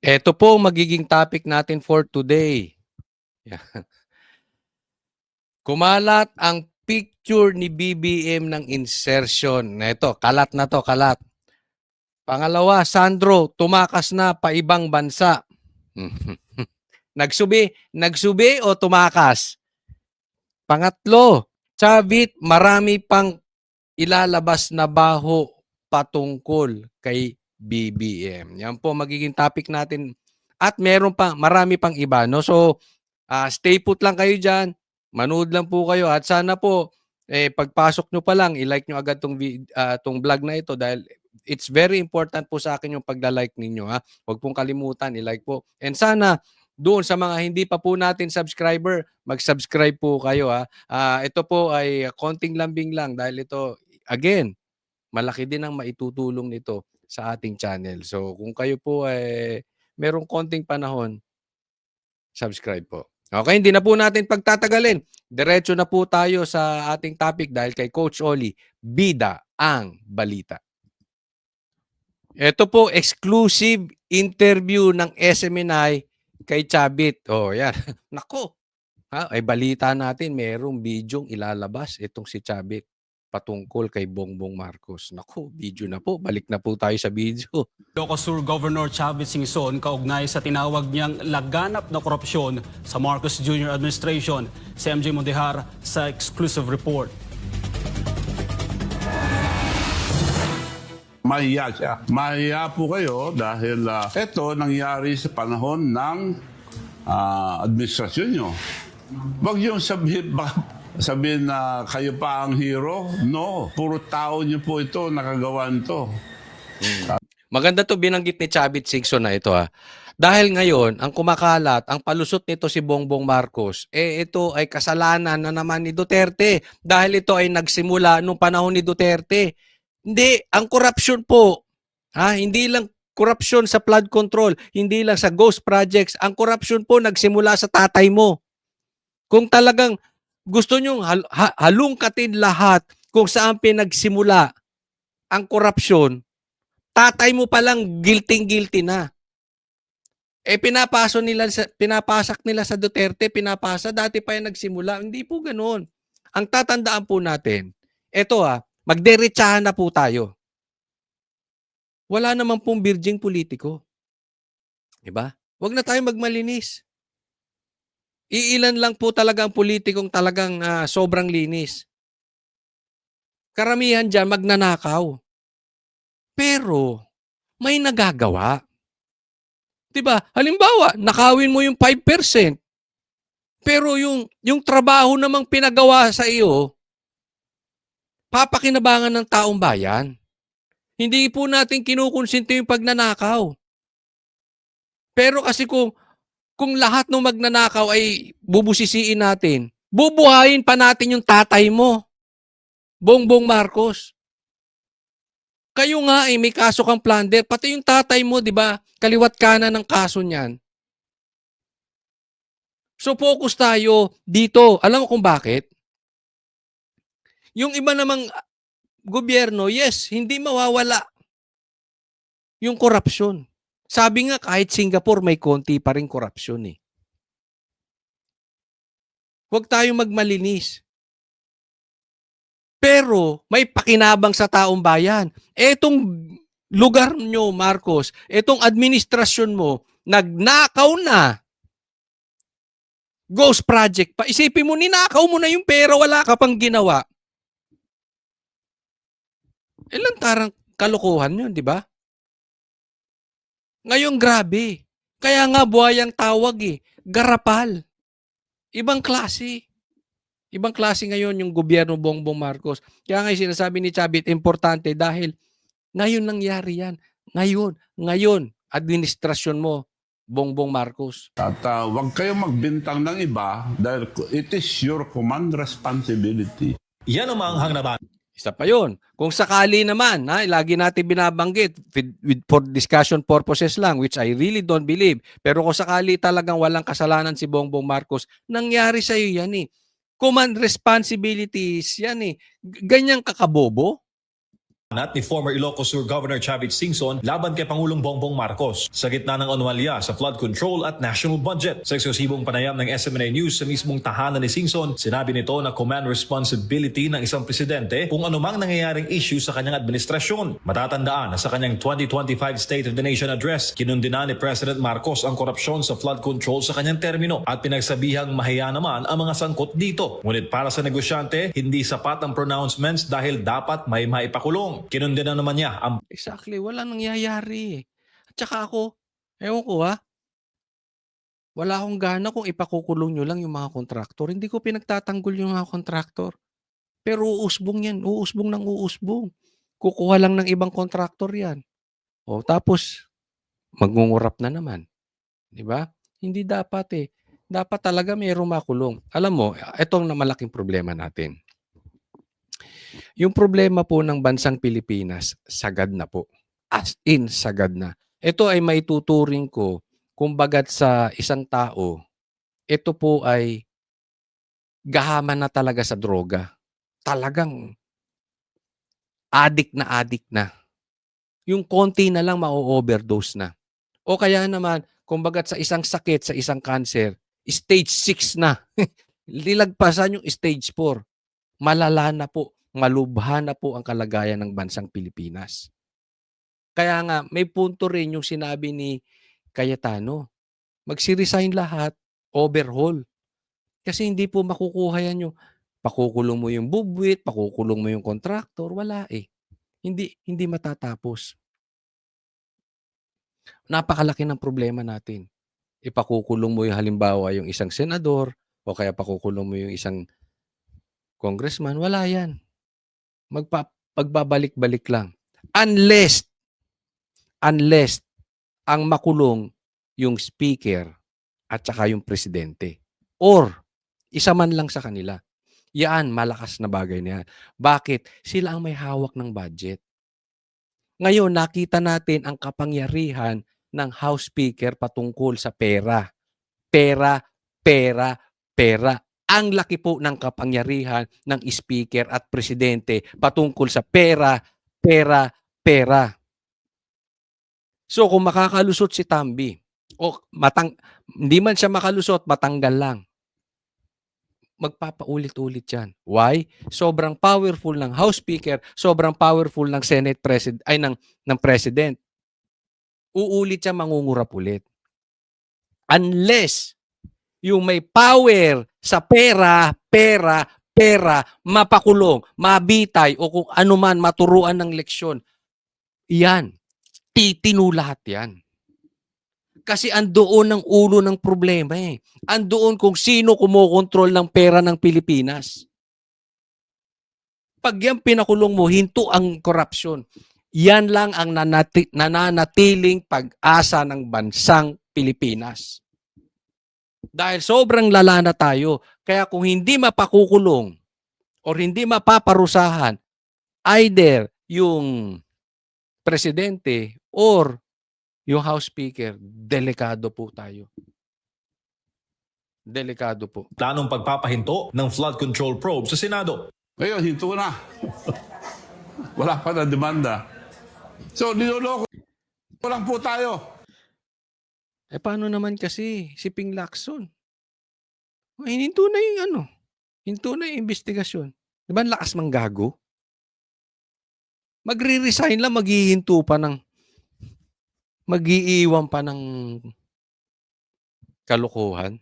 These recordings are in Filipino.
Eto po magiging topic natin for today. Yan. Kumalat ang picture ni BBM ng insertion. Eto, kalat na to, kalat. Pangalawa, Sandro, tumakas na pa ibang bansa. Nagsubi o tumakas? Pangatlo, Chavit, marami pang ilalabas na baho patungkol kay BBM. Yan po magiging topic natin. At meron pa, marami pang iba. No? So, stay put lang kayo dyan. Manood lang po kayo. At sana po, pagpasok nyo pa lang, i-like nyo agad tong vlog na ito dahil it's very important po sa akin yung pagla-like ninyo. Ha? Huwag pong kalimutan, i-like po. And sana, doon sa mga hindi pa po natin subscriber, mag-subscribe po kayo. Ha? Ito po ay konting lambing lang dahil ito, again, malaki din ang maitutulong nito sa ating channel. So kung kayo po ay merong konting panahon, subscribe po. Okay, hindi na po natin pagtatagalin. Diretso na po tayo sa ating topic dahil kay Coach Oli, bida ang balita. Ito po, exclusive interview ng SMNI kay Chavit. Oh, yan. Nako. Ay balita natin, merong bidyong ilalabas itong si Chavit patungkol kay Bongbong Marcos. Naku, video na po. Balik na po tayo sa video. Ilocos Sur Governor Chavit Singson kaugnay sa tinawag niyang laganap na korupsyon sa Marcos Jr. Administration. Si MJ Mondehar sa exclusive report. Mahiya siya. Mahiya po kayo dahil ito nangyari sa panahon ng administrasyon nyo. Huwag yung sabihin na kayo pa ang hero. No, puro tao nyo po ito, nakagawa nito. Maganda to binanggit ni Chavit Singson na ito ha. Dahil ngayon, ang kumakalat, ang palusot nito si Bongbong Marcos, ito ay kasalanan na naman ni Duterte dahil ito ay nagsimula nung panahon ni Duterte. Hindi, ang korupsyon po, hindi lang korupsyon sa flood control, hindi lang sa ghost projects, ang korupsyon po nagsimula sa tatay mo. Kung talagang gusto nyong halungkatin lahat kung saan pinagsimula ang korupsyon, tatay mo palang guilty na. Pinapasak nila sa Duterte, pinapasa, dati pa yan nagsimula. Hindi po ganoon. Ang tatandaan po natin, eto magderechahan na po tayo. Wala naman pong virgin politiko. Diba? Huwag na tayo magmalinis. Iilan lang po talaga ang politikong talagang sobrang linis. Karamihan dyan magnanakaw. Pero may nagagawa. Diba? Halimbawa, nakawin mo yung 5%. Pero yung trabaho namang pinagawa sa iyo, papakinabangan ng taong bayan. Hindi po natin kinukonsinto yung pagnanakaw. Pero kasi kung lahat ng magnanakaw ay bubusisiin natin, bubuhayin pa natin yung tatay mo, Bongbong Marcos. Kayo nga may kaso kang plunder, pati yung tatay mo, di ba, kaliwat kanan ng kaso niyan. So focus tayo dito. Alam mo kung bakit? Yung iba namang gobyerno, yes, hindi mawawala yung korupsyon. Sabi nga kahit Singapore may konti pa rin korupsyon eh. Huwag tayong magmalinis. Pero may pakinabang sa taong bayan. Etong lugar nyo, Marcos, etong administrasyon mo, nagnakaw na. Ghost project pa. Isipin mo, ninakaw mo na yung pera, wala ka pang ginawa. Ilang tarang kalokohan yun, di ba? Ngayon, grabe. Kaya nga buhayang tawag garapal. Ibang klase. Ibang klase ngayon yung gobyerno Bongbong Marcos. Kaya nga sinasabi ni Chavit, importante dahil ngayon nangyari yan. Ngayon, administrasyon mo, Bongbong Marcos. At huwag kayong magbintang ng iba dahil it is your command responsibility. Yan ang maanghang na Isa pa yun. Kung sakali naman, lagi natin binabanggit for discussion purposes lang, which I really don't believe. Pero kung sakali talagang walang kasalanan si Bongbong Marcos, nangyari sa iyo yan Command responsibilities yan Ganyang kakabobo. At ni former Ilocos Sur Governor Chavit Singson laban kay Pangulong Bongbong Marcos sa gitna ng anomalya sa flood control at national budget. Sa eksklusibong panayam ng SMNA News sa mismong tahanan ni Singson, sinabi nito na command responsibility ng isang presidente kung anumang nangyayaring issue sa kanyang administrasyon. Matatandaan na sa kanyang 2025 State of the Nation Address, kinundina ni President Marcos ang korupsyon sa flood control sa kanyang termino at pinagsabihang mahiya naman ang mga sangkot dito. Ngunit para sa negosyante, hindi sapat ang pronouncements dahil dapat may maipakulong. Kinundina naman niya ang Exactly, wala nangyayari. At saka ako, ewan ko wala akong gana kung ipakukulong nyo lang yung mga kontraktor. Hindi ko pinagtatanggol yung mga kontraktor. Pero uusbong yan, uusbong ng uusbong. Kukuha lang ng ibang kontraktor yan. O tapos, magngungurap na naman. Di ba? Hindi dapat Dapat talaga mayroong makulong. Alam mo, itong na malaking problema natin. Yung problema po ng bansang Pilipinas, sagad na po. As in, sagad na. Ito ay maituturing ko, kumbagat sa isang tao, ito po ay gahaman na talaga sa droga. Talagang addict na. Yung konti na lang ma-overdose na. O kaya naman, kumbagat sa isang sakit, sa isang cancer, stage 6 na. Lilagpasan yung stage 4. Malala na po, malubha na po ang kalagayan ng bansang Pilipinas. Kaya nga, may punto rin yung sinabi ni Cayetano. Magsi-resign lahat, overhaul. Kasi hindi po makukuha yan yung pakukulong mo yung bubwit, pakukulong mo yung kontraktor, wala Hindi matatapos. Napakalaki ng problema natin. Ipakukulong mo yung halimbawa yung isang senador o kaya pakukulong mo yung isang congressman, wala yan. Pagbabalik-balik lang. Unless ang makulong yung speaker at saka yung presidente. Or, isa man lang sa kanila. Yan, malakas na bagay na yan. Bakit? Sila ang may hawak ng budget. Ngayon, nakita natin ang kapangyarihan ng House Speaker patungkol sa pera. Pera. Ang laki po ng kapangyarihan ng Speaker at Presidente patungkol sa pera. So, kung makakalusot si Tambi, hindi man siya makalusot, matanggal lang. Magpapaulit-ulit yan. Why? Sobrang powerful ng House Speaker, sobrang powerful ng Senate President, ng President. Uulit siya, mangungurap ulit. Unless yung may power sa pera, mapakulong, mabitay, o kung anuman maturuan ng leksyon, yan, titino lahat yan. Kasi andoon ang ulo ng problema Andoon kung sino kumokontrol ng pera ng Pilipinas. Pag yan pinakulong mo, hinto ang korupsyon. Yan lang ang nananatiling pag-asa ng bansang Pilipinas. Dahil sobrang lala na tayo. Kaya kung hindi mapakukulong o hindi mapaparusahan, either yung presidente or yung House Speaker, delikado po tayo. Delikado po. planong pagpapahinto ng flood control probe sa Senado. Ngayon, hinto na. Wala pa na demanda. So, niloloko lang po tayo. Paano naman kasi si Ping Lacson? Hininto na yung hinto na yung investigasyon. Di ba ang lakas mang gago? Magre-resign lang, mag-iiwan pa ng kalokohan.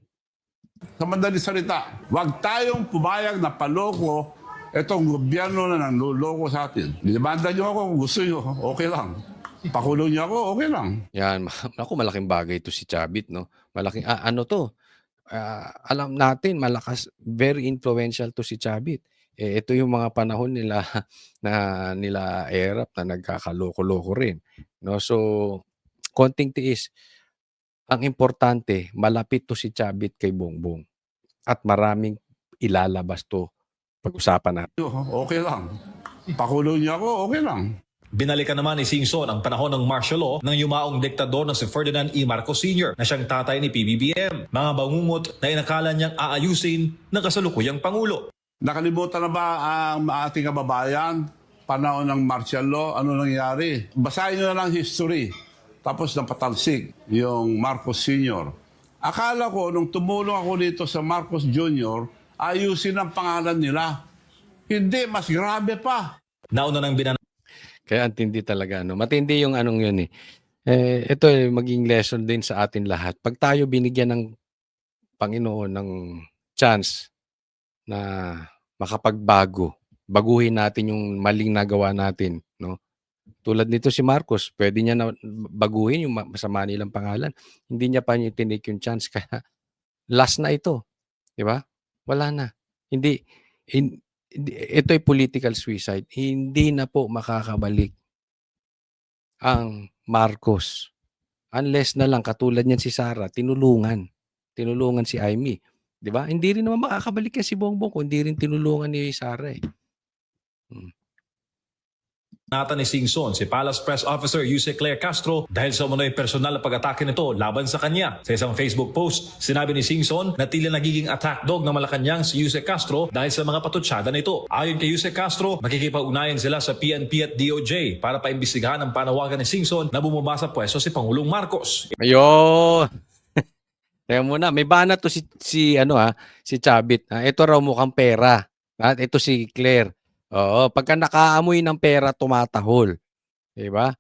Sa madaling salita, huwag tayong pumayag na paloko itong gobyerno na nanloloko sa atin. Dinimanda niyo ako kung gusto niyo, okay lang. Pakulong niyo ako, okay lang. Yan, malaking bagay to si Chavit, no? Malaking, alam natin, malakas, very influential to si Chavit. Ito yung mga panahon nila Erap na nagkakaloko-loko rin. No? So, konting tiis. Ang importante, malapit to si Chavit kay Bongbong. At maraming ilalabas to pag-usapan natin. Okay lang. Pakulong niyo ako, okay lang. Binalikan naman ni Singson ang panahon ng martial law ng yumaong diktador na si Ferdinand E. Marcos Sr. na siyang tatay ni PBBM. Mga bangungot na inakala niyang aayusin ng kasalukuyang Pangulo. Nakalimutan na ba ang ating kababayan panahon ng martial law, ano nangyari. Basahin nyo na lang history. Tapos napatalsik yung Marcos Sr. Akala ko, nung tumulong ako dito sa Marcos Jr., ayusin ang pangalan nila. Hindi, mas grabe pa. Nauna nang Kaya antindi talaga. No? Matindi yung anong yun eh. Ito maging lesson din sa atin lahat. Pag tayo binigyan ng Panginoon ng chance na makapagbago, baguhin natin yung maling nagawa natin, no? Tulad nito si Marcos, pwede niya na baguhin yung masama nilang pangalan. Hindi niya pa niya tinake yung chance kaya last na ito, 'di ba? Wala na. Ito ay political suicide. Hindi na po makakabalik ang Marcos. Unless na lang katulad niyan si Sara, tinulungan si Amy. 'Di ba? Hindi rin naman makakabalik yan si Bongbong kung hindi rin tinulungan ni Sara eh. Nata ni Singson si Palace Press Officer Yuse Claire Castro dahil sa umano'y personal na pag-atake nito laban sa kanya. Sa isang Facebook post, sinabi ni Singson na tila nagiging attack dog ng Malacanang si Yuse Castro dahil sa mga patutsada nito. Ayon kay Yuse Castro, makikipag-ugnayan sila sa PNP at DOJ para paimbestigahan ang panawagan ni Singson na bumaba sa pwesto si Pangulong Marcos. Ayun. Kaya muna, may banat to si Chavit. Ito raw mukhang pera. At ito si Claire. Oo, pagka nakaamoy ng pera, tumatahol. 'Di ba?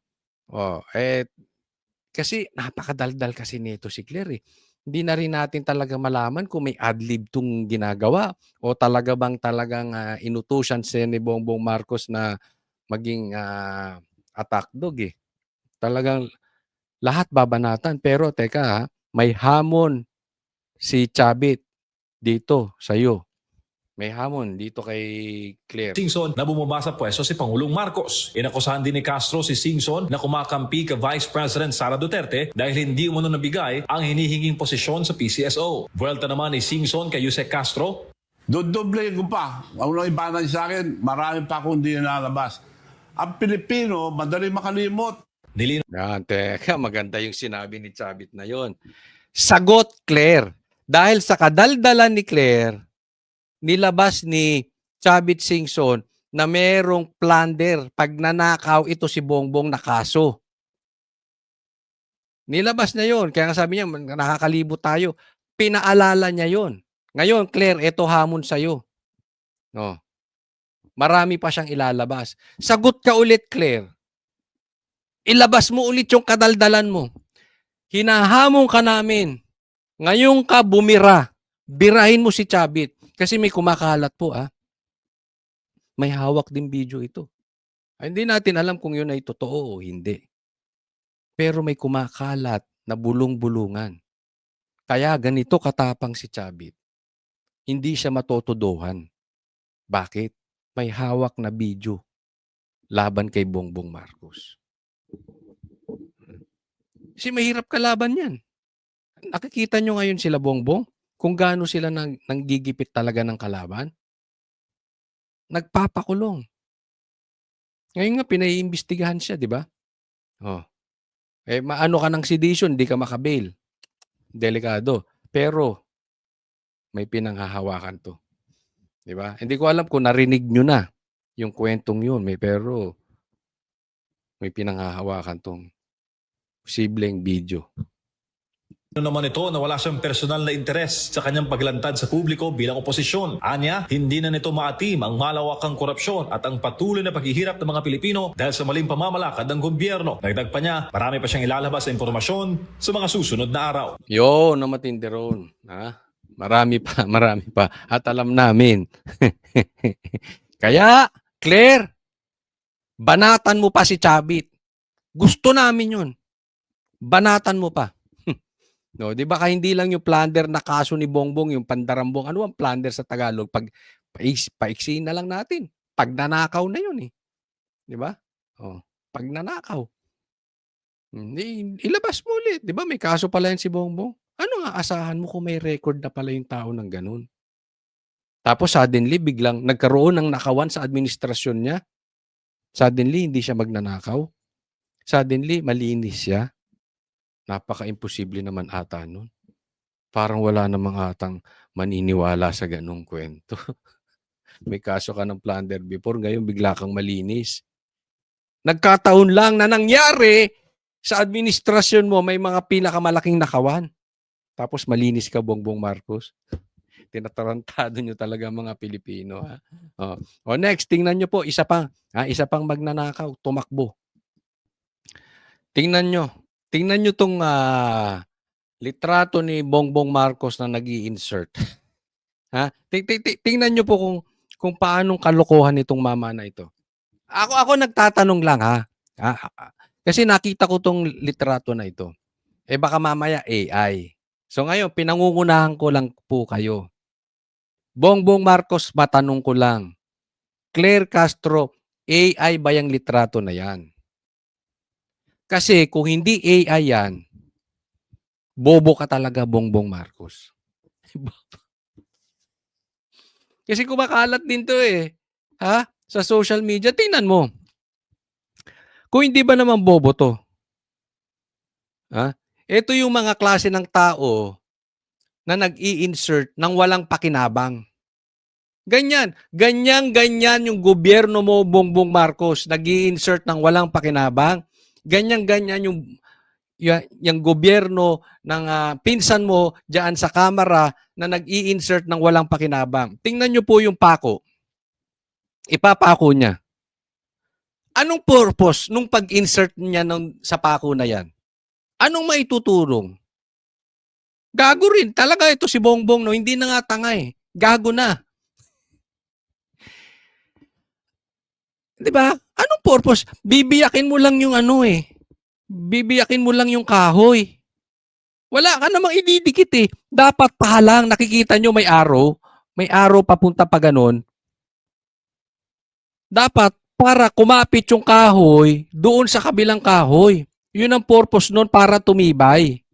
Oh, kasi napakadaldal kasi nito si Claire eh. Hindi na rin natin talaga malaman kung may adlib tong ginagawa o talagang inutusan siya ni Bongbong Marcos na maging attack dog eh. Talagang lahat babanatan. Pero teka may hamon si Chavit dito sa'yo. May hamon dito kay Claire. Singson na bumaba sa pwesto si Pangulong Marcos. Inakusahan din ni Castro si Singson na kumakampi ka Vice President Sara Duterte dahil hindi umano nabigay ang hinihinging posisyon sa PCSO. Vuelta naman ni Singson kay Yuse Castro. Dodoble ko pa. Ang ibanan sa akin, marami pa akong hindi nalabas. Ang Pilipino, madali makalimot. Yan, teka, maganda yung sinabi ni Chavit na yon. Sagot, Claire. Dahil sa kadaldalan ni Claire, nilabas ni Chavit Singson na merong plunder. Pag nanakaw ito si Bongbong na kaso. Nilabas na yon. Kaya nga sabi niya, nakakalibot tayo. Pinaalala niya yon. Ngayon, Claire, ito hamon sa'yo. No. Marami pa siyang ilalabas. Sagot ka ulit, Claire. Ilabas mo ulit yung kadaldalan mo. Hinahamon ka namin. Ngayon ka bumira. Birahin mo si Chavit. Kasi may kumakalat po May hawak din video ito. Hindi natin alam kung yun ay totoo o hindi. Pero may kumakalat na bulong-bulungan. Kaya ganito katapang si Chavit. Hindi siya matotodohan. Bakit? May hawak na video laban kay Bongbong Marcos. Kasi mahirap kalaban yan. Nakikita nyo ngayon sila Bongbong kung gaano sila nanggigipit talaga ng kalaban. Nagpapakulong. Ngayon nga, pinaiimbestigahan siya, di ba? Maano ka ng sedition, di ka makabail. Delikado. Pero, may pinanghahawakan to. Di ba? Hindi ko alam kung narinig nyo na yung kwentong yun. Pero, may pinanghahawakan tong posibleng video. Ano naman ito na wala siyang personal na interes sa kanyang paglantad sa publiko bilang oposisyon. Anya, hindi na nito maatim ang malawakang korupsyon at ang patuloy na paghihirap ng mga Pilipino dahil sa maling pamamalakad ng gobyerno. Dagdag pa niya, marami pa siyang ilalabas sa impormasyon sa mga susunod na araw. Yo, na matindi ron. Marami pa. At alam namin. Kaya, Claire, banatan mo pa si Chavit. Gusto namin yun. Banatan mo pa. No, 'di ba hindi lang yung plunder na kaso ni Bongbong, yung pandarambong. Ano ang plunder sa Tagalog? Pag paiksiin na lang natin. Pag nanakaw na yun eh. 'Di ba? Pag nanakaw. Ilabas mo ulit, 'di ba? May kaso pala yan si Bongbong. Ano nga asahan mo kung may record na pala yung tao ng ganun? Tapos suddenly biglang nagkaroon ng nakawan sa administrasyon niya. Suddenly hindi siya magnanakaw. Suddenly malinis siya. Napaka-imposible naman ata nun. Parang wala namang atang maniniwala sa ganung kwento. may kaso ka ng plunder before, ngayon bigla kang malinis. Nagkataon lang na nangyari sa administrasyon mo, may mga pinakamalaking nakawan. Tapos malinis ka, Bongbong Marcos. Tinatarantado nyo talaga mga Pilipino. Ha? O next, tingnan nyo po, isa pang magnanakaw, tumakbo. Tingnan nyo tong litrato ni Bongbong Marcos na nag-i-insert. Ha? Tingnan nyo po kung paanong kalokohan itong mama na ito. Ako nagtatanong lang ha. Kasi nakita ko tong litrato na ito. Eh baka mamaya AI. So ngayon, pinangungunahan ko lang po kayo. Bongbong Marcos, matanong ko lang. Claire Castro, AI ba yung litrato na yan? Kasi kung hindi AI yan, bobo ka talaga, Bongbong Marcos. Kasi kumakalat din to eh. Ha? Sa social media, tingnan mo. Kung hindi ba naman bobo to? Ha? Ito yung mga klase ng tao na nag-i-insert ng walang pakinabang. Ganyan yung gobyerno mo, Bongbong Marcos, nag-i-insert ng walang pakinabang. Ganyan yung gobyerno ng pinsan mo diyan sa kamera na nag-i-insert ng walang pakinabang. Tingnan nyo po yung pako. Ipapako niya. Anong purpose nung pag-insert niya sa pako na yan? Anong maitutulong? Gago rin. Talaga ito si Bongbong, no? Hindi na nga tanga eh. Gago na. Di ba? Anong purpose? Bibiyakin mo lang yung Bibiyakin mo lang yung kahoy. Wala ka namang ididikit eh. Dapat pa lang, nakikita nyo may arrow. May arrow papunta pa ganon. Dapat para kumapit yung kahoy doon sa kabilang kahoy. Yun ang purpose nun, para tumibay.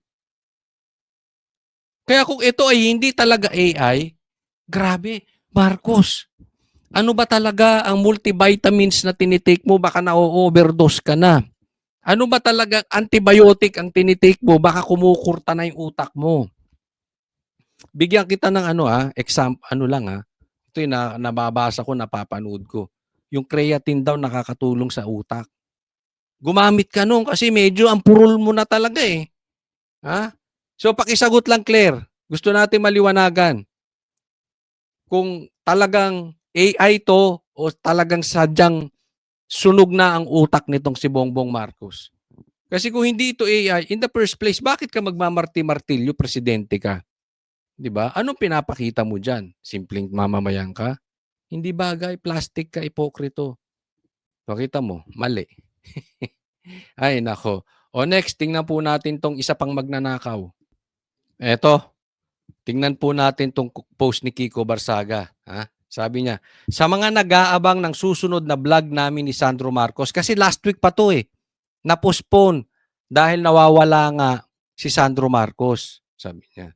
Kaya kung ito ay hindi talaga AI, grabe, Marcos, ano ba talaga ang multivitamins na tinitake mo? Baka na-overdose ka na. Ano ba talaga antibiotic ang tinitake mo? Baka kumukurta na yung utak mo. Bigyan kita ng example, Ito yung nababasa ko, napapanood ko. Yung creatine daw nakakatulong sa utak. Gumamit ka nun kasi medyo ang purul mo na talaga eh. Ha? So pakisagot lang, Claire. Gusto natin maliwanagan. Kung talagang AI to o talagang sadyang sunog na ang utak nitong si Bongbong Marcos. Kasi kung hindi ito AI, in the first place, bakit ka magmamarti-martilyo, presidente ka? 'Di ba? Anong pinapakita mo diyan? Simpleng mamamayan ka? Hindi bagay, plastic ka, ipokrito. Pakita mo, mali. Ay, nako. O next, tingnan po natin tong isa pang magnanakaw. Eto, tingnan po natin tong post ni Kiko Barsaga. Ha? Sabi niya, sa mga nag-aabang ng susunod na vlog namin ni Sandro Marcos, kasi last week pa to eh, na-postpone dahil nawawala nga si Sandro Marcos, sabi niya.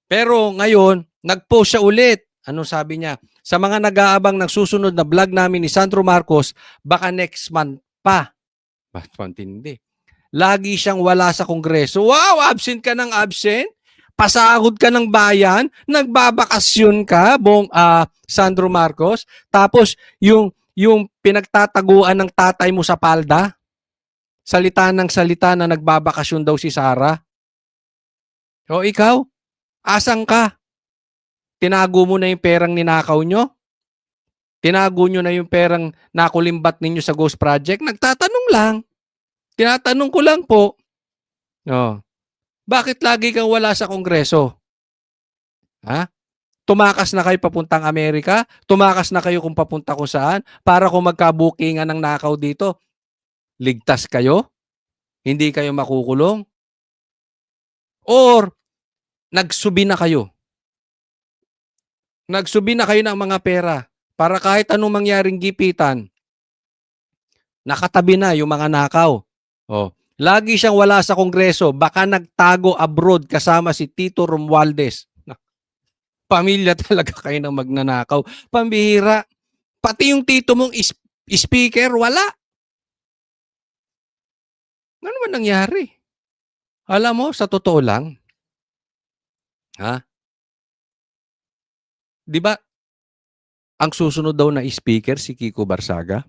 Pero ngayon, nag-post siya ulit. Anong sabi niya? Sa mga nag-aabang ng susunod na vlog namin ni Sandro Marcos, baka next month pa. Bakit pantindi? Lagi siyang wala sa kongreso. Wow, absent ka ng absent? Pasahod ka ng bayan? Nagbabakasyon ka, Sandro Marcos? Tapos, yung pinagtataguan ng tatay mo sa palda? Salita ng salita na nagbabakasyon daw si Sara? O ikaw? Asang ka? Tinago mo na yung perang ninakaw nyo? Tinago nyo na yung perang nakulimbat ninyo sa Ghost Project? Nagtatanong lang. Tinatanong ko lang po. Oh. Bakit lagi kang wala sa kongreso? Ha? Tumakas na kayo papuntang Amerika? Tumakas na kayo kung papunta ko saan? Para kung magkabukingan ng nakaw dito, ligtas kayo? Hindi kayo makukulong? Or, nagsubi na kayo? Nagsubi na kayo ng mga pera para kahit anong mangyaring gipitan, nakatabi na yung mga nakaw. Oh. Lagi siyang wala sa kongreso, baka nagtago abroad kasama si Tito Romualdez. Pamilya talaga kayo ng magnanakaw. Pambihira. Pati yung tito mong speaker, wala. Ano man nangyari? Alam mo, sa totoo lang, ha? Di ba, ang susunod daw na speaker si Kiko Barsaga?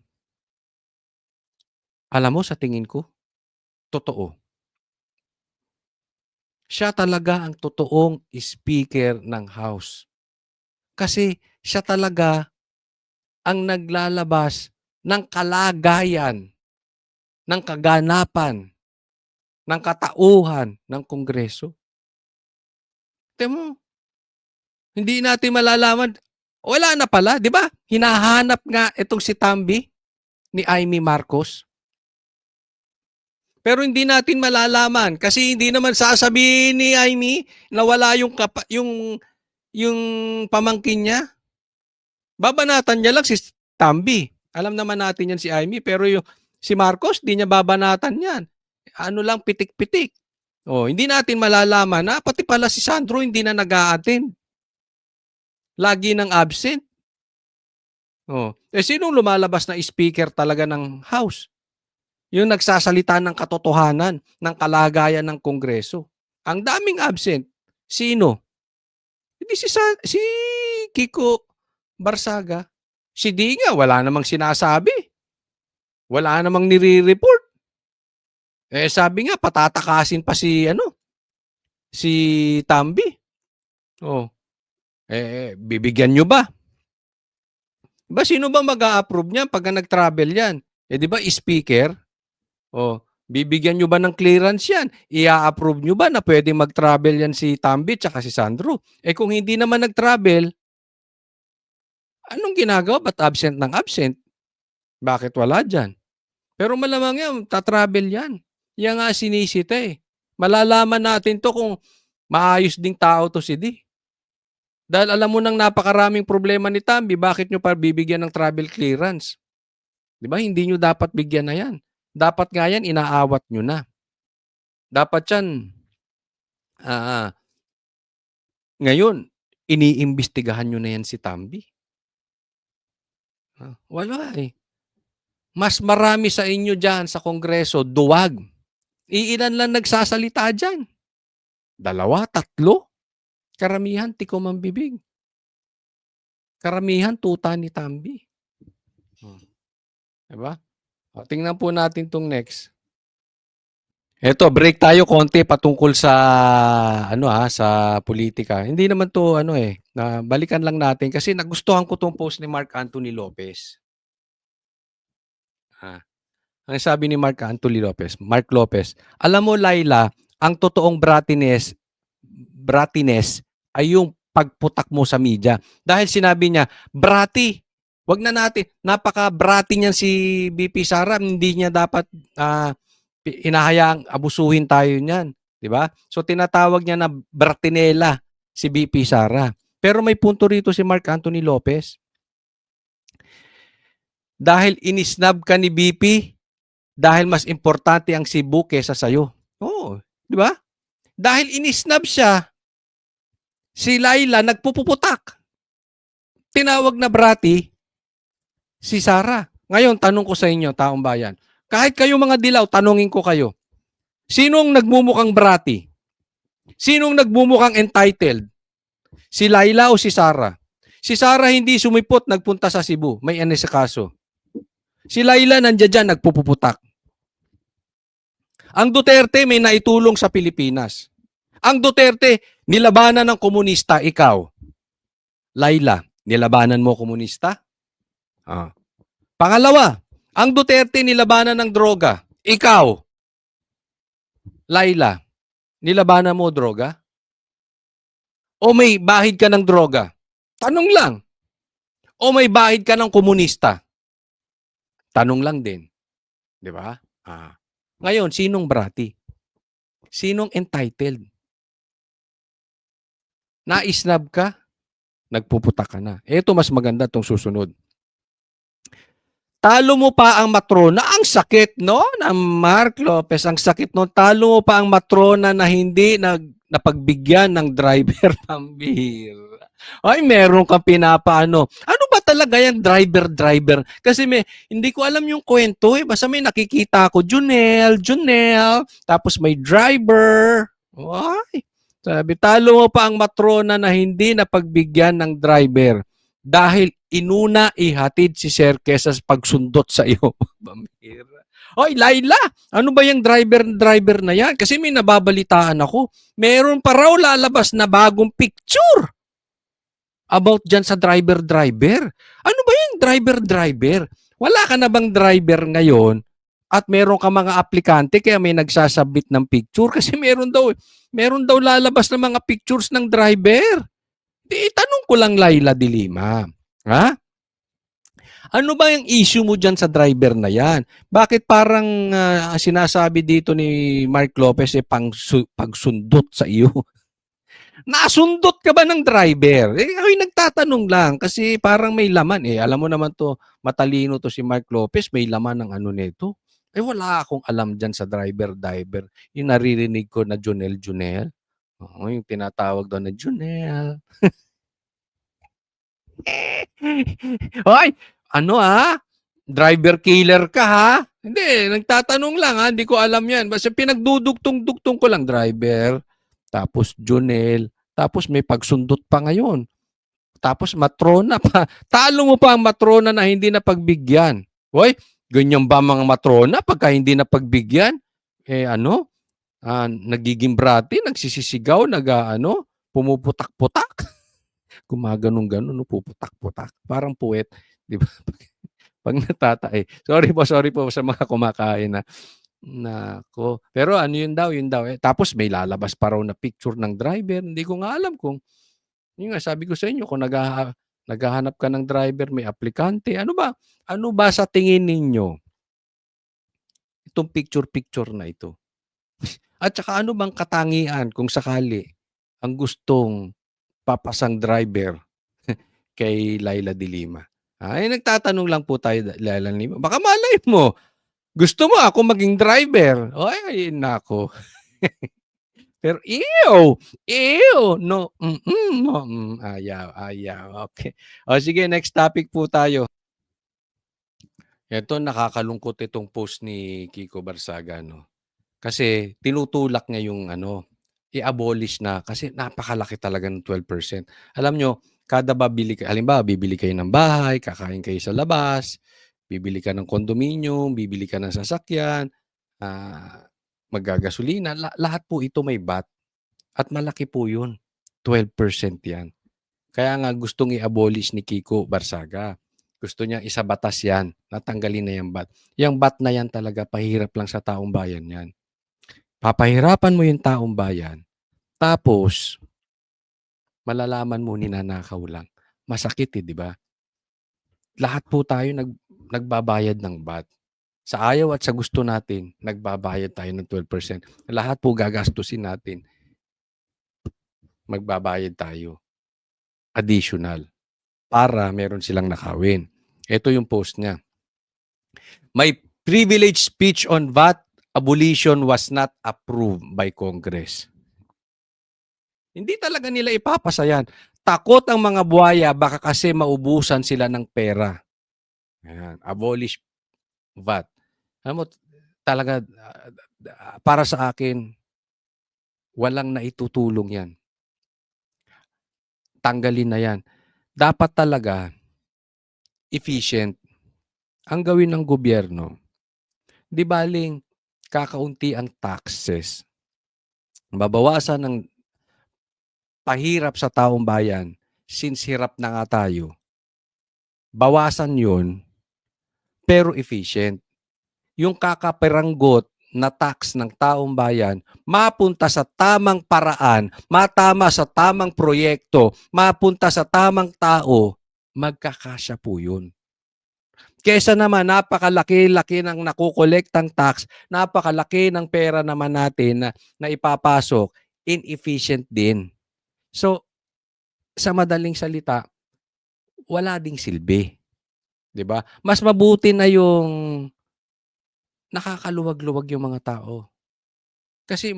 Alam mo, sa tingin ko, totoo. Siya talaga ang totoong speaker ng House. Kasi siya talaga ang naglalabas ng kalagayan, ng kaganapan, ng katauhan ng Kongreso. Tingnan mo, hindi natin malalaman. Wala na pala, di ba? Hinahanap nga itong si Tambi ni Amy Marcos. Pero hindi natin malalaman kasi hindi naman sasabihin ni Amy na wala yung pamangkin niya. Babanatan niya lang si Tambi. Alam naman natin yan si Amy, pero yung si Marcos, di niya babanatan yan. Ano lang, pitik-pitik. Hindi natin malalaman na pati pala si Sandro hindi na nag-a-attend. Lagi nang absent. Sinong lumalabas na speaker talaga ng House? Yung nagsasalita ng katotohanan, ng kalagayan ng Kongreso. Ang daming absent. Sino? Hindi si Kiko Barsaga. Si Dinga, wala namang sinasabi. Wala namang nire-report. Sabi nga, patatakasin pa si Tambi. Bibigyan nyo ba? Diba, sino ba mag-a-approve niyan pag nag-travel yan? Di ba, speaker? Bibigyan nyo ba ng clearance yan? I-approve nyo ba na pwede mag-travel yan si Tambi tsaka si Sandro? Kung hindi naman nag-travel, anong ginagawa? Ba't absent ng absent? Bakit wala dyan? Pero malamang yan, tatravel yan. Yan nga sinisita Malalaman natin to kung maayos ding tao to si D. Dahil alam mo nang napakaraming problema ni Tambi, bakit nyo pa bibigyan ng travel clearance? Di ba? Hindi nyo dapat bigyan na yan. Dapat nga yan, inaawat nyo na. Dapat yan, ngayon, iniimbestigahan nyo na yan si Tambi. Wala Mas marami sa inyo dyan sa Kongreso, duwag. Iilan lang nagsasalita dyan. 2, 3. Karamihan, tikom ang bibig. Karamihan, tuta ni Tambi. Diba? Tingnan po natin tong next. Eto, break tayo konti patungkol sa sa politika. Hindi naman to na balikan lang natin kasi nagustuhan ko tong post ni Mark Anthony Lopez. Ang sabi ni Mark Lopez, alam mo Laila, ang totoong bratines ay yung pagputak mo sa media. Dahil sinabi niya, brati, wag na natin, napaka-brati niyan si BP Sara, hindi niya dapat inahayaang abusuhin tayo niyan. Diba? So tinatawag niya na bratinela si BP Sara. Pero may punto rito si Mark Anthony Lopez. Dahil inisnab ka ni BP, dahil mas importante ang Cebu kesa sa'yo. Di ba? Dahil inisnab siya, si Laila nagpupuputak. Tinawag na brati si Sara. Ngayon, tanong ko sa inyo, taong bayan. Kahit kayo mga dilaw, tanungin ko kayo. Sinong nagmumukhang brati? Sinong nagmumukhang entitled? Si Laila o si Sara? Si Sara hindi sumipot, nagpunta sa Cebu. May anesikaso. Si Laila nandiyan dyan, nagpupuputak. Ang Duterte may naitulong sa Pilipinas. Ang Duterte, nilabanan ng komunista, ikaw. Laila, nilabanan mo komunista? Pangalawa, ang Duterte nilabanan ng droga. Ikaw. Laila, nilabanan mo droga? O may bahid ka ng droga? Tanong lang. O may bahid ka ng komunista? Tanong lang din. Di ba? Ngayon, sinong brati? Sinong entitled? Naisnab ka? Nagpuputak ka na. Ito mas maganda itong susunod. Talo mo pa ang matrona. Ang sakit, no? Na Mark Lopez, ang sakit, no? Talo mo pa ang matrona na hindi napagbigyan ng driver pambihira. Ay, meron kang pinapaano. Ano ba talaga yan, driver? Kasi hindi ko alam yung kwento Basta may nakikita ko, Junel, tapos may driver. Ay, sabi, talo mo pa ang matrona na hindi napagbigyan ng driver dahil inuna ihatid si Sir kesa sa pagsundot sa iyo. Bamira. Hoy, Laila, ano ba yung driver na yan? Kasi may nababalitaan ako. Meron pa raw lalabas na bagong picture about dyan sa driver. Ano ba yung driver? Wala ka na bang driver ngayon at meron ka mga aplikante kaya may nagsasubmit ng picture? Kasi meron daw lalabas na mga pictures ng driver. Di, tanong ko lang, Laila de Lima. Ha? Ano ba yung issue mo dyan sa driver na yan? Bakit parang sinasabi dito ni Mark Lopez pagsundot sa iyo? Nasundot ka ba ng driver? Ako'y nagtatanong lang kasi parang may laman eh. Alam mo naman to, matalino to si Mark Lopez, may laman ng ano nito. Wala akong alam dyan sa driver. Yung naririnig ko na Junel. Oo, yung tinatawag doon na Junel. Hoy, ano driver killer ka ha? Hindi, nagtatanong lang ha, hindi ko alam yan. Basta pinagdudugtong-dugtong ko lang, driver, tapos Junel, tapos may pagsundot pa ngayon. Tapos matrona pa. Talo mo pa ang matrona na hindi na pagbigyan. Hoy, ganyan ba mga matrona pagka hindi na pagbigyan? Nagiging brati, nagsisisigaw, pumuputak-putak. Gumaganon-ganon, puputak-putak. Parang puwet, di ba? Pag natatae. Sorry po sa mga kumakain na nako. Pero ano yun daw. Tapos may lalabas pa raw na picture ng driver. Hindi ko nga alam kung, yun nga sabi ko sa inyo, kung naghahanap ka ng driver, may aplikante. Ano ba sa tingin ninyo? Itong picture na ito. At saka ano bang katangian kung sakali ang gustong papasang driver kay Laila de Lima? Nagtatanong lang po tayo, Laila de Lima. Baka malay mo, gusto mo ako maging driver. Ay, nako. Pero no, ayaw. Okay. O sige, next topic po tayo. Ito, nakakalungkot itong post ni Kiko Barsaga, no? Kasi tinutulak niya yung i-abolish na kasi napakalaki talaga ng 12%. Alam nyo, halimbawa, bibili kayo ng bahay, kakain kayo sa labas, bibili ka ng kondominium, bibili ka ng sasakyan, maggagasolina, lahat po ito may VAT. At malaki po yun. 12% yan. Kaya nga gustong i-abolish ni Kiko Barsaga. Gusto niya isabatas yan. Natanggalin na yung VAT. Yung VAT na yan talaga, pahirap lang sa taong bayan yan. Papahirapan mo yung taong bayan, tapos malalaman mo ninanakaw lang. Masakit di ba? Lahat po tayo nagbabayad ng VAT. Sa ayaw at sa gusto natin, nagbabayad tayo ng 12%. Lahat po gagastusin natin, magbabayad tayo. Additional. Para meron silang nakawin. Ito yung post niya. My privilege speech on VAT abolition was not approved by Congress. Hindi talaga nila ipapasa yan. Takot ang mga buhaya, baka kasi maubusan sila ng pera. Ayan, abolish VAT. Alam mo, talaga, para sa akin, walang naitutulong yan. Tanggalin na yan. Dapat talaga, efficient. Ang gawin ng gobyerno, di baling kakaunti ang taxes. Babawasan ng pahirap sa taong bayan, since hirap na nga tayo. Bawasan yun, pero efficient. Yung kakaperanggot na tax ng taong bayan, mapunta sa tamang paraan, matama sa tamang proyekto, mapunta sa tamang tao, magkakasya po yun. Kesa naman napakalaki-laki ng nakukolektang tax, napakalaki ng pera naman natin na ipapasok, inefficient din. So, sa madaling salita, wala ding silbi. 'Di ba? Mas mabuti na yung nakakaluwag-luwag yung mga tao. Kasi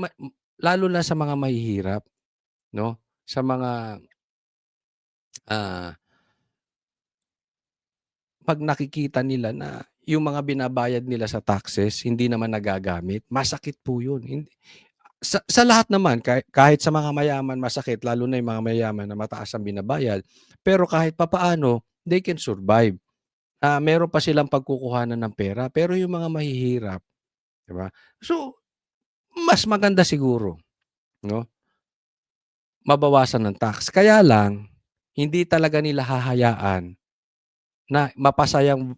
lalo na sa mga mahihirap, no? Sa mga pag nakikita nila na yung mga binabayad nila sa taxes hindi naman nagagamit, masakit po 'yun. Sa lahat naman, kahit sa mga mayaman masakit, lalo na yung mga mayaman na mataas ang binabayad. Pero kahit papaano, they can survive. Meron pa silang pagkukuhanan ng pera, pero yung mga mahihirap, 'di ba? So, mas maganda siguro, 'no, mabawasan ng tax. Kaya lang, hindi talaga nila hahayaan na mapasa yang,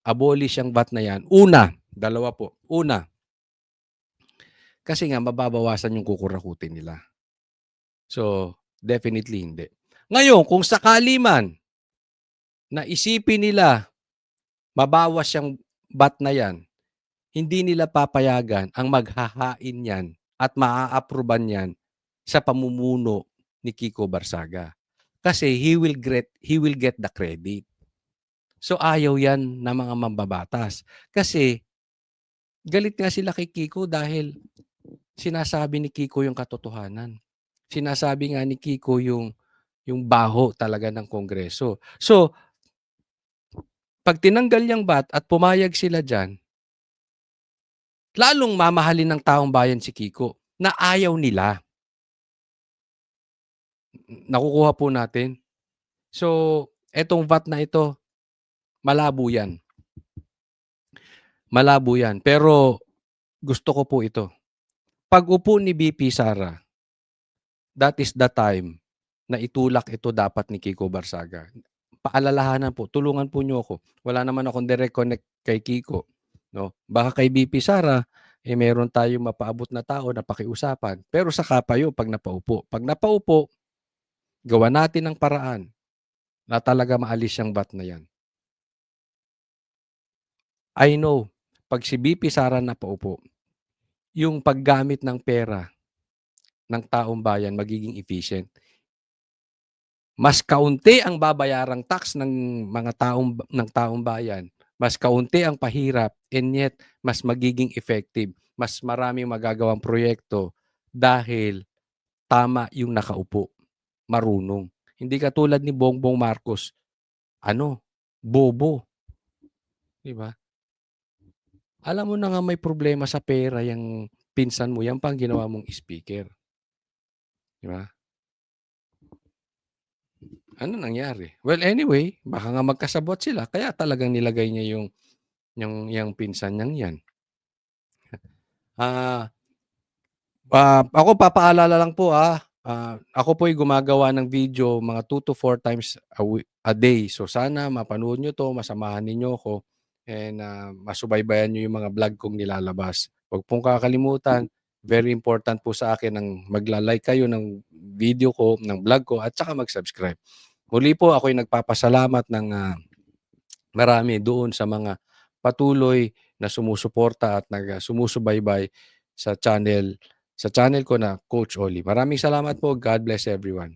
abolish yang VAT na 'yan. Una, dalawa po. Una, kasi nga mababawasan yung kukurakutin nila. So, definitely hindi. Ngayon, kung sakali man na isipin nila mabawas yang VAT na 'yan, hindi nila papayagan ang maghahain niyan at maa-apruban 'yan sa pamumuno ni Kiko Barsaga. Kasi he will get the credit. So, ayaw 'yan ng mga mambabatas. Kasi galit nga sila kay Kiko dahil sinasabi ni Kiko yung katotohanan. Sinasabi nga ni Kiko yung baho talaga ng Kongreso. So, 'pag tinanggal yang VAT at pumayag sila diyan, lalong mamahalin ng taong bayan si Kiko na ayaw nila. Nakukuha po natin. So, etong VAT na ito, malabo 'yan. Malabo 'yan. Pero gusto ko po ito. Pag-upo ni VP Sara, that is the time na itulak ito dapat ni Kiko Barsaga. Paalalahanan po, tulungan po niyo ako. Wala naman akong direct connect kay Kiko, 'no. Baka kay VP Sara, meron tayong mapaabot na tao na pakiusapan. Pero saka pa 'yun 'pag napaupo. 'Pag napaupo, gawan natin ng paraan na talaga maalis yang VAT na 'yan. I know, 'pag si VP Sara napaupo, yung paggamit ng pera ng taong bayan magiging efficient. Mas kaunti ang babayarang tax ng taong bayan, mas kaunti ang pahirap, and yet mas magiging effective. Mas maraming magagawang proyekto dahil tama yung nakaupo, marunong. Hindi katulad ni Bongbong Marcos, bobo, 'di ba? Alam mo na nga may problema sa pera yang pinsan mo, yan pa ang ginawa mong speaker, 'di ba? Ano nangyari? Well, anyway, baka nga magkasabwat sila kaya talagang nilagay niya yung pinsan niyang 'yan. Ah, ako papaalala lang po, ako po'y gumagawa ng video mga 2 to 4 times a day. So, sana mapanood niyo 'to, masamahan ninyo ako, and masubaybayan niyo yung mga vlog kong nilalabas. Huwag pong kakalimutan, very important po sa akin ang magla-like kayo ng video ko, ng vlog ko, at saka mag-subscribe. Muli po ako'y nagpapasalamat ng marami doon sa mga patuloy na sumusuporta at sumusubaybay sa channel ko na Coach Oli. Maraming salamat po. God bless everyone.